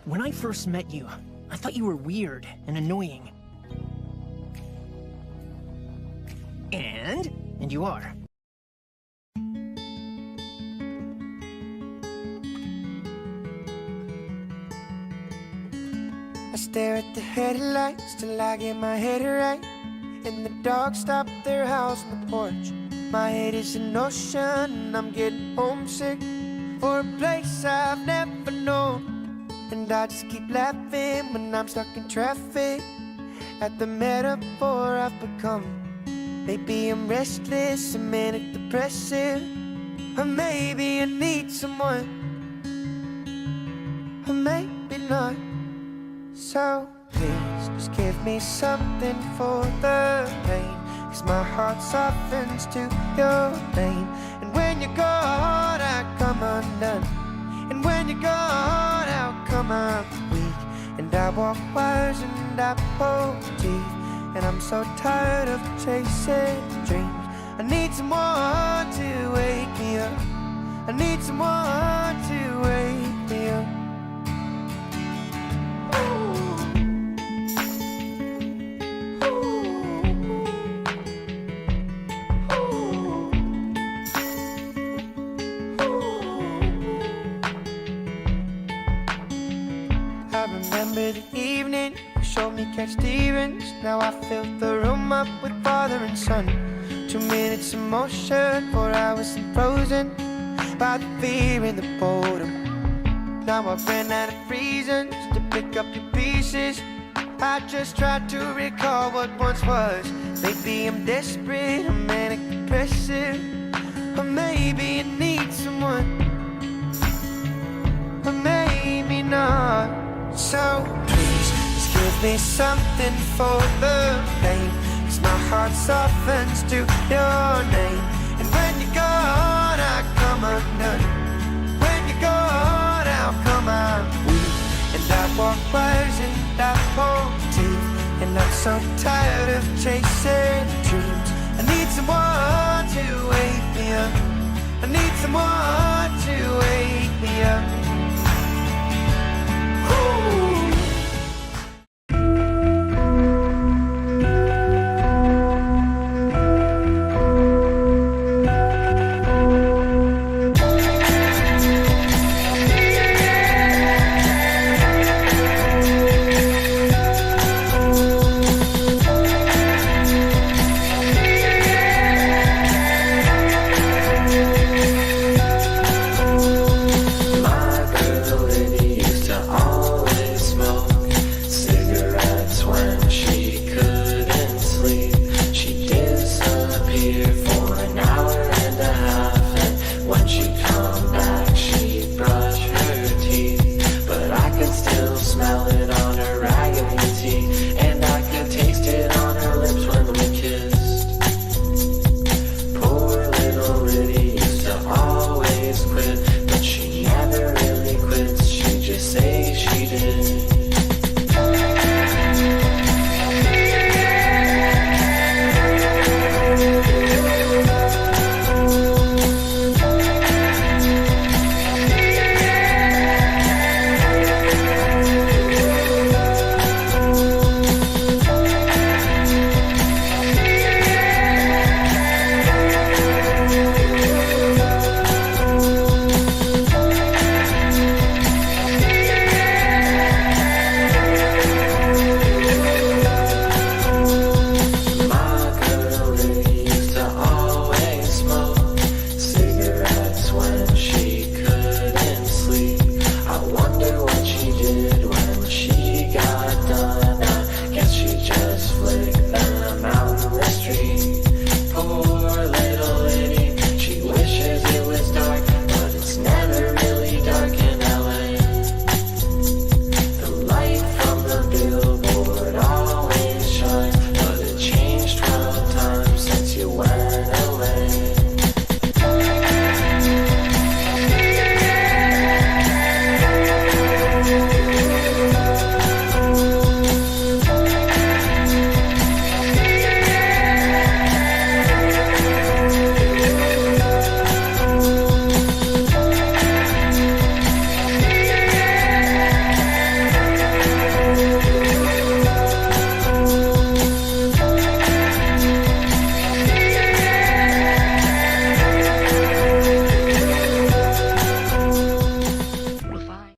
When I first met you, I thought you were weird and annoying. And you are. I stare at the headlights till I get my head right. And the dogs stop their house on the porch. My head is in ocean and I'm getting homesick for a place I've never known. And I just keep laughing when I'm stuck in traffic at the metaphor I've become. Maybe I'm restless and manic depressive, or maybe I need someone, or maybe not. So please just give me something for the pain, 'cause my heart softens to your name. And when you're gone, I come undone. And when you're gone, how come I'm weak? And I walk wires and I pull teeth. And I'm so tired of chasing dreams. I need someone to wake me up. I need someone to wake me up. I remember the evening you showed me Cat Stevens. Now I fill the room up with father and son. 2 minutes of motion, 4 hours and frozen by the fear and the boredom. Now I've ran out of reasons to pick up your pieces. I just tried to recall what once was. Maybe I'm desperate, I'm manic depressive, or maybe I need someone, or maybe not. So please, just give me something for the pain, 'cause my heart softens to your name. And when you're gone, I come undone. When you're gone, how come I'm weak? And I walk wires and I pull teeth. And I'm so tired of chasing dreams. I need someone to wake me up. I need someone to wake me up. When she couldn't sleep, I wonder what she